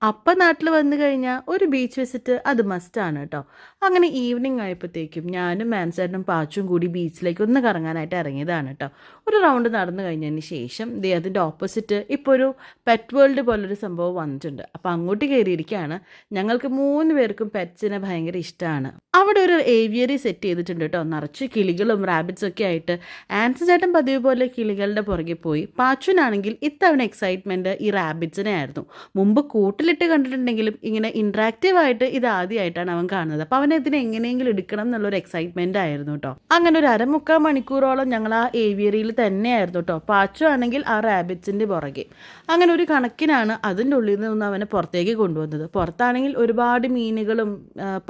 അപ്പം നാട്ടിൽ വന്നു കഴിഞ്ഞാൽ ഒരു ബീച്ച് വിസിറ്റ് അത് മസ്റ്റാണ് കേട്ടോ. അങ്ങനെ ഈവനിങ് ആയപ്പോഴത്തേക്കും ഞാനും മാൻസേട്ടനും പാച്ചും കൂടി ബീച്ചിലേക്ക് ഒന്ന് കറങ്ങാനായിട്ട് ഇറങ്ങിയതാണ് കേട്ടോ. ഒരു റൗണ്ട് നടന്നു കഴിഞ്ഞതിന് ശേഷം അതിൻ്റെ ഓപ്പോസിറ്റ് ഇപ്പോൾ ഒരു പെറ്റ് വേൾഡ് പോലൊരു സംഭവം വന്നിട്ടുണ്ട്. അപ്പോൾ അങ്ങോട്ട് കയറിയിരിക്കുകയാണ്. ഞങ്ങൾക്ക് 3 പേർക്കും പെറ്റ്സിനെ ഭയങ്കര ഇഷ്ടമാണ്. അവിടെ ഒരു ഏവിയറി സെറ്റ് ചെയ്തിട്ടുണ്ട് കേട്ടോ. നിറച്ച് കിളികളും റാബിറ്റ്സും ഒക്കെ ആയിട്ട് ആൻസി ചേട്ടൻ പതിവ് പോലെ കിളികളുടെ പുറകെ പോയി. പാച്ചുവിനാണെങ്കിൽ ഇത്തവണ എക്സൈറ്റ്മെൻറ്റ് ഈ റാബിറ്റ്സിനെ ആയിരുന്നു. മുമ്പ് കൂട്ടിലിട്ട് കണ്ടിട്ടുണ്ടെങ്കിലും ഇങ്ങനെ ഇൻട്രാക്റ്റീവ് ആയിട്ട് ഇത് ആദ്യമായിട്ടാണ് അവൻ കാണുന്നത്. അപ്പോൾ അവനെ ഇതിനെ എങ്ങനെയെങ്കിലും എടുക്കണം എന്നുള്ളൊരു എക്സൈറ്റ്മെൻറ്റ് ആയിരുന്നു കേട്ടോ. അങ്ങനെ ഒരു 1/4 മണിക്കൂറോളം ഞങ്ങൾ ആ ഏവിയറിയിൽ തന്നെയായിരുന്നു കേട്ടോ. പാച്ചു ആണെങ്കിൽ ആ റാബിറ്റ്സിൻ്റെ പുറകെ. അങ്ങനെ ഒരു കണക്കിനാണ് അതിൻ്റെ ഉള്ളിൽ നിന്ന് അവനെ പുറത്തേക്ക് കൊണ്ടുവന്നത്. പുറത്താണെങ്കിൽ ഒരുപാട് മീനുകളും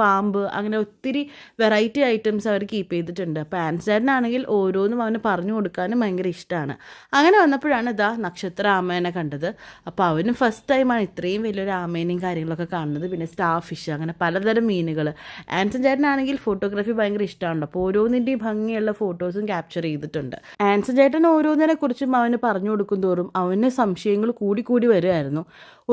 പാമ്പ് അങ്ങനെ ഒത്തിരി വെറൈറ്റി ഐറ്റംസ് അവർ കീപ്പ് ചെയ്തിട്ടുണ്ട്. അപ്പോൾ ആൻസേട്ടനാണെങ്കിൽ ഓരോന്നും അവന് പറഞ്ഞു കൊടുക്കാനും ഭയങ്കര ഇഷ്ടമാണ്. അങ്ങനെ വന്നപ്പോഴാണ് നക്ഷത്ര ആമേനെ കണ്ടത്. അപ്പോൾ അവന് ഫസ്റ്റ് ടൈമാണ് ഇത്രയും വലിയൊരു ആമേനെയും കാര്യങ്ങളൊക്കെ കാണുന്നത്. പിന്നെ സ്റ്റാർ ഫിഷ് അങ്ങനെ പലതരം മീനുകൾ. ആൻസൺ ചേട്ടനാണെങ്കിൽ ഫോട്ടോഗ്രാഫി ഭയങ്കര ഇഷ്ടമാണ്. അപ്പോൾ ഓരോന്നിൻ്റെയും ഭംഗിയുള്ള ഫോട്ടോസും ക്യാപ്ചർ ചെയ്തിട്ടുണ്ട്. ആൻസൺ ചേട്ടൻ ഓരോന്നിനെ കുറിച്ചും അവന് പറഞ്ഞു കൊടുക്കും തോറും അവന് സംശയങ്ങൾ കൂടി വരുമായിരുന്നു.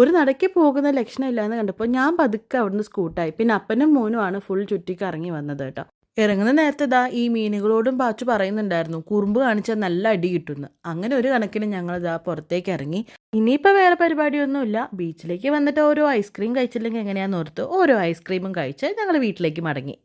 ഒരു നടയ്ക്ക് പോകുന്ന ലക്ഷണമില്ല എന്ന് കണ്ടപ്പോൾ ഞാൻ പതുക്കെ അവിടുന്ന് സ്കൂട്ടായി. പിന്നെ അപ്പനും മോനുമാണ് ഫുൾ ചുറ്റിക്ക് ഇറങ്ങി വന്നത് കേട്ടോ. ഇറങ്ങുന്ന നേരത്തെ ഈ മീനുകളോടും പാച്ചു പറയുന്നുണ്ടായിരുന്നു കുറുമ്പ് കാണിച്ചാൽ നല്ല അടി കിട്ടുന്നു. അങ്ങനെ ഒരു കണക്കിന് ഞങ്ങൾ പുറത്തേക്ക് ഇറങ്ങി. ഇനിയിപ്പോൾ വേറെ പരിപാടിയൊന്നുമില്ല. ബീച്ചിലേക്ക് വന്നിട്ട് ഓരോ ഐസ്ക്രീം കഴിച്ചില്ലെങ്കിൽ എങ്ങനെയാണെന്ന് ഓർത്ത് ഓരോ ഐസ്ക്രീമും കഴിച്ച് ഞങ്ങൾ വീട്ടിലേക്ക് മടങ്ങി.